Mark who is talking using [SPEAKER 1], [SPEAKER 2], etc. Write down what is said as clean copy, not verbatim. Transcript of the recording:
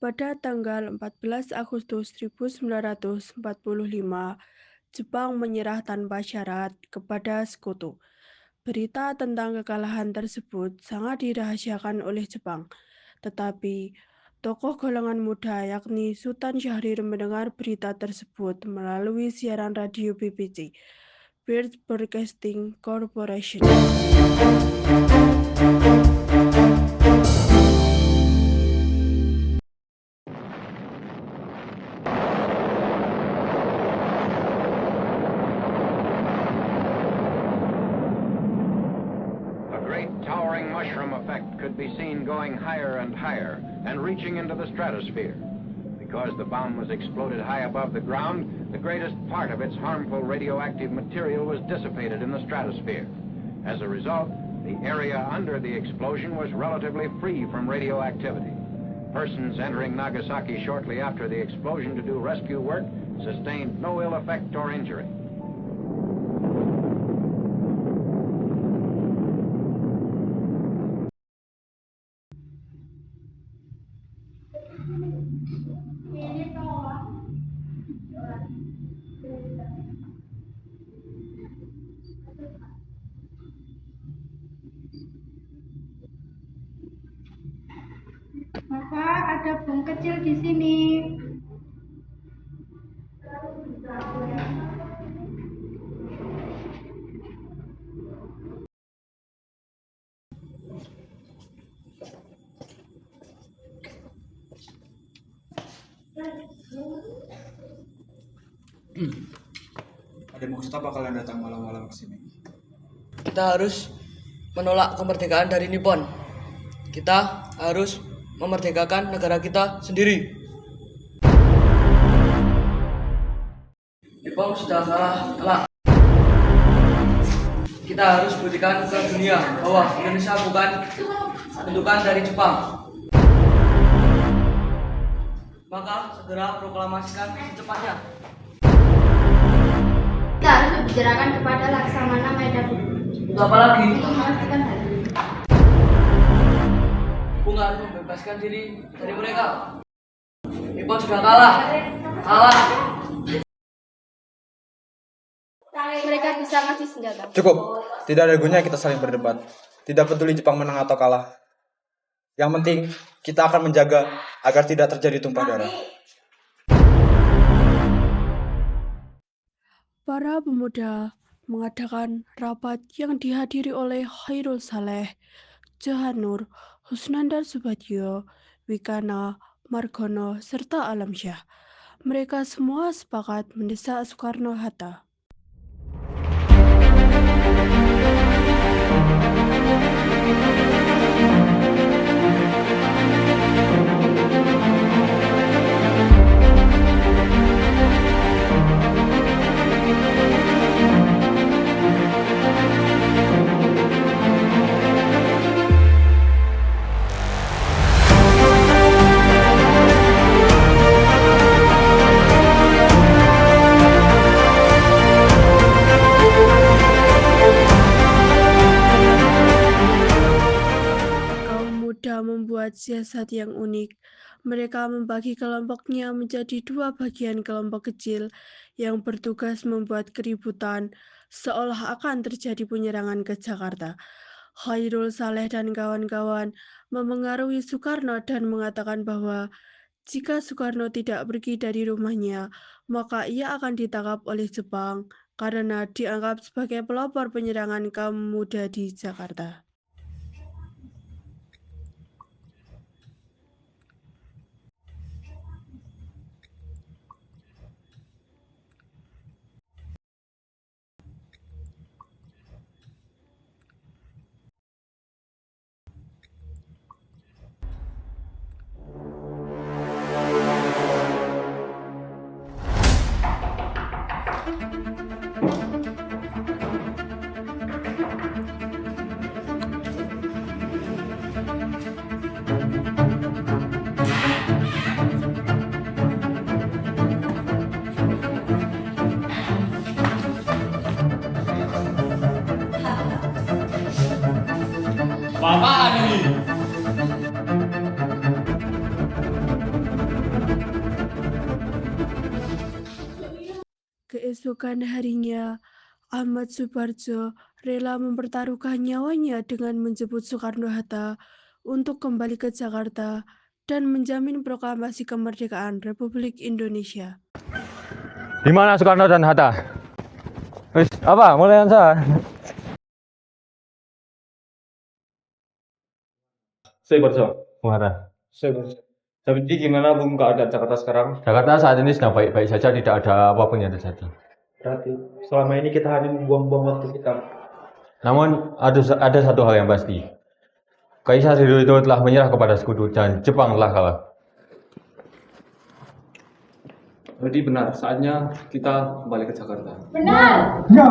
[SPEAKER 1] Pada tanggal 14 Agustus 1945, Jepang menyerah tanpa syarat kepada Sekutu. Berita tentang kekalahan tersebut sangat dirahasiakan oleh Jepang, tetapi tokoh golongan muda yakni Sultan Syahrir mendengar berita tersebut melalui siaran radio BBC, British Broadcasting Corporation.
[SPEAKER 2] A great towering mushroom effect could be seen going higher and higher and reaching into the stratosphere. Because the bomb was exploded high above the ground, the greatest part of its harmful radioactive material was dissipated in the stratosphere. As a result, the area under the explosion was relatively free from radioactivity. Persons entering Nagasaki shortly after the explosion to do rescue work sustained no ill effect or injury.
[SPEAKER 3] Maka ada bom kecil di sini.
[SPEAKER 4] Ada maksud apa kalian datang malam-malam ke sini?
[SPEAKER 5] Kita harus menolak kemerdekaan dari Nippon. Kita harus memerdekakan negara kita sendiri. Nippon sudah kalah telak. Kita harus buktikan ke dunia bahwa Indonesia bukan bentukan dari Jepang. Maka segera proklamasikan secepatnya.
[SPEAKER 3] Kita harus membicarakan kepada Laksamana Maeda Guru
[SPEAKER 5] Untuk apa lagi?
[SPEAKER 3] untuk memastikan hal ini.
[SPEAKER 5] Bunga harus membebaskan diri dari mereka. Nippon sudah kalah. Kalah.
[SPEAKER 3] Mereka bisa ngasih senjata.
[SPEAKER 4] Cukup, tidak ada gunanya kita saling berdebat. Tidak peduli Jepang menang atau kalah. Yang penting, kita akan menjaga agar tidak terjadi tumpah darah.
[SPEAKER 1] Para pemuda mengadakan rapat yang dihadiri oleh Khairul Saleh, Jahanur, Husnandar Subadyo, Wikana, Margono, serta Alamsyah. Mereka semua sepakat mendesak Soekarno-Hatta. Membuat siasat yang unik. Mereka membagi kelompoknya menjadi dua bagian kelompok kecil yang bertugas membuat keributan seolah akan terjadi penyerangan ke Jakarta. Khairul Saleh dan kawan-kawan memengaruhi Soekarno dan mengatakan bahwa jika Soekarno tidak pergi dari rumahnya, maka ia akan ditangkap oleh Jepang karena dianggap sebagai pelopor penyerangan kaum muda di Jakarta.
[SPEAKER 6] Apaan ini?
[SPEAKER 1] keesokan harinya, Ahmad Suparjo rela mempertaruhkan nyawanya dengan menjemput Soekarno-Hatta untuk kembali ke Jakarta dan menjamin proklamasi kemerdekaan Republik Indonesia.
[SPEAKER 6] Di mana Soekarno dan Hatta? Wis, apa? Mulai Ansa.
[SPEAKER 4] Saya Barso.
[SPEAKER 6] Mana?
[SPEAKER 4] Jadi gimana Bung keadaan Jakarta sekarang?
[SPEAKER 6] Jakarta saat ini sedang baik-baik saja, tidak ada apapun yang terjadi.
[SPEAKER 4] Berarti selama ini kita hanya buang-buang waktu kita.
[SPEAKER 6] Namun ada satu hal yang pasti. Kaisar Hirohito telah menyerah kepada sekutu dan Jepang telah kalah.
[SPEAKER 7] Jadi benar, saatnya kita kembali ke Jakarta.
[SPEAKER 3] Benar.
[SPEAKER 8] Ya,